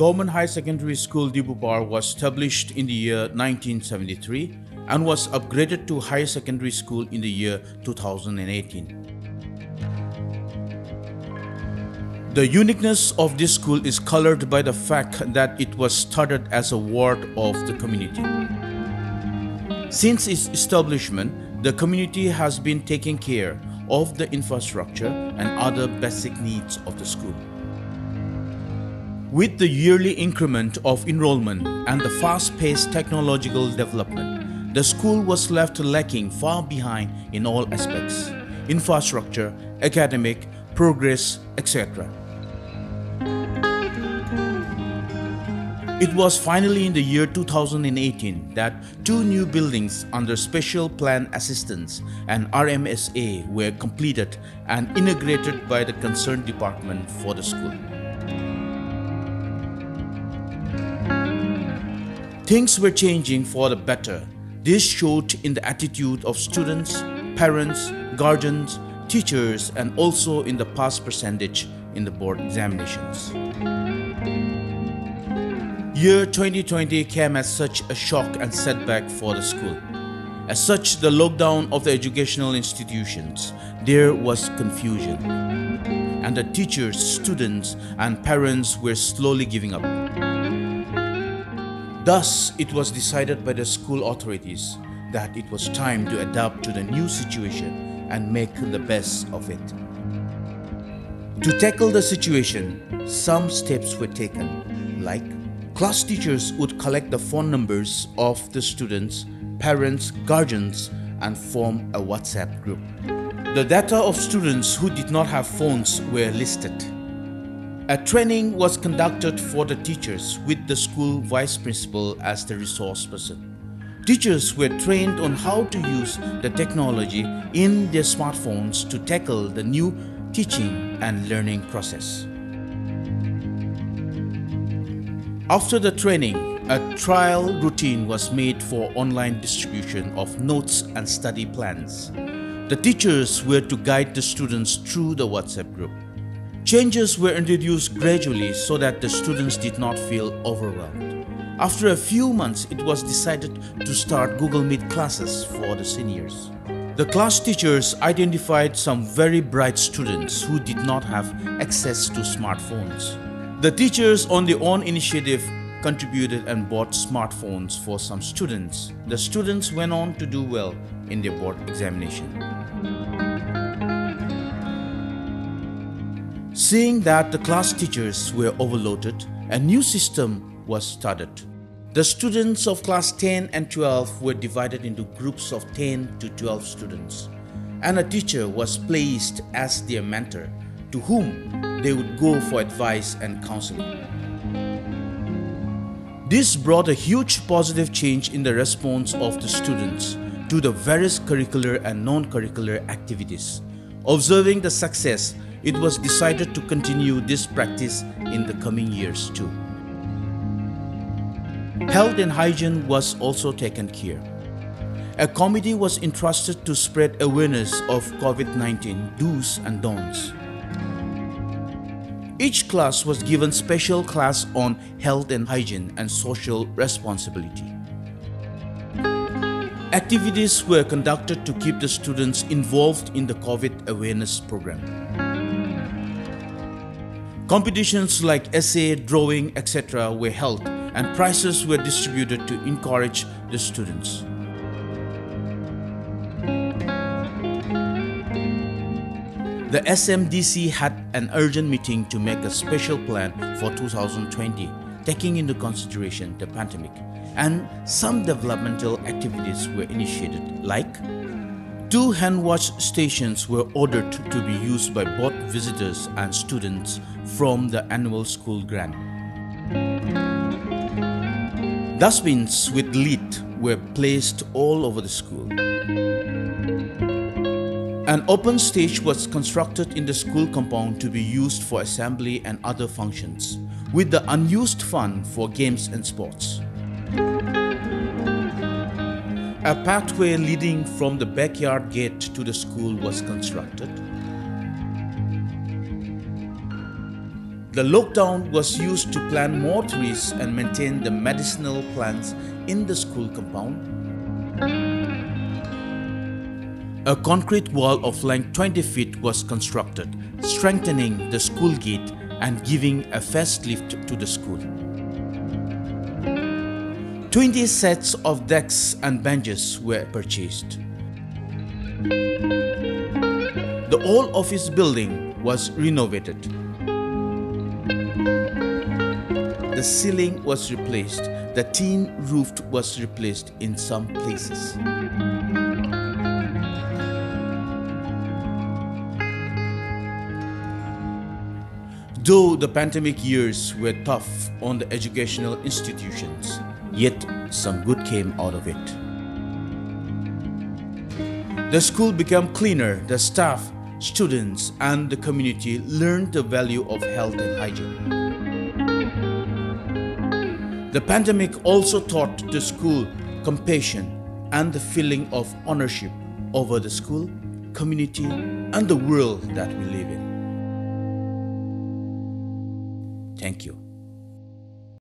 Government High Secondary School Dibupar was established in the year 1973 and was upgraded to higher secondary school in the year 2018. The uniqueness of this school is colored by the fact that it was started as a ward of the community. Since its establishment, the community has been taking care of the infrastructure and other basic needs of the school. With the yearly increment of enrollment and the fast-paced technological development, the school was left lacking far behind in all aspects: infrastructure, academic, progress, etc. It was finally in the year 2018 that 2 new buildings under Special Plan Assistance and RMSA were completed and integrated by the concerned department for the school. Things were changing for the better. This showed in the attitude of students, parents, guardians, teachers, and also in the pass percentage in the board examinations. Year 2020 came as such a shock and setback for the school. As such, the lockdown of the educational institutions, there was confusion, and the teachers, students, and parents were slowly giving up. Thus, it was decided by the school authorities that it was time to adapt to the new situation and make the best of it. To tackle the situation, some steps were taken, like class teachers would collect the phone numbers of the students, parents, guardians, and form a WhatsApp group. The data of students who did not have phones were listed. A training was conducted for the teachers with the school vice principal as the resource person. Teachers were trained on how to use the technology in their smartphones to tackle the new teaching and learning process. After the training, a trial routine was made for online distribution of notes and study plans. The teachers were to guide the students through the WhatsApp group. Changes were introduced gradually so that the students did not feel overwhelmed. After a few months, it was decided to start Google Meet classes for the seniors. The class teachers identified some very bright students who did not have access to smartphones. The teachers, on their own initiative, contributed and bought smartphones for some students. The students went on to do well in their board examination. Seeing that the class teachers were overloaded, a new system was started. The students of class 10 and 12 were divided into groups of 10 to 12 students, and a teacher was placed as their mentor, to whom they would go for advice and counseling. This brought a huge positive change in the response of the students to the various curricular and non-curricular activities. Observing the success, it was decided to continue this practice in the coming years too. Health and hygiene was also taken care. A committee was entrusted to spread awareness of COVID-19 do's and don'ts. Each class was given special class on health and hygiene and social responsibility. Activities were conducted to keep the students involved in the COVID awareness program. Competitions like essay, drawing, etc. were held, and prizes were distributed to encourage the students. The SMDC had an urgent meeting to make a special plan for 2020, taking into consideration the pandemic, and some developmental activities were initiated, like 2 hand wash stations were ordered to be used by both visitors and students from the annual school grant. Dustbins with lid were placed all over the school. An open stage was constructed in the school compound to be used for assembly and other functions, with the unused fund for games and sports. A pathway leading from the backyard gate to the school was constructed. The lockdown was used to plant more trees and maintain the medicinal plants in the school compound. A concrete wall of length 20 feet was constructed, strengthening the school gate and giving a facelift to the school. 20 sets of desks and benches were purchased. The old office building was renovated. The ceiling was replaced. The tin roof was replaced in some places. Though the pandemic years were tough on the educational institutions, yet some good came out of it. The school became cleaner. The staff, students, and the community learned the value of health and hygiene. The pandemic also taught the school compassion and the feeling of ownership over the school, community, and the world that we live in. Thank you.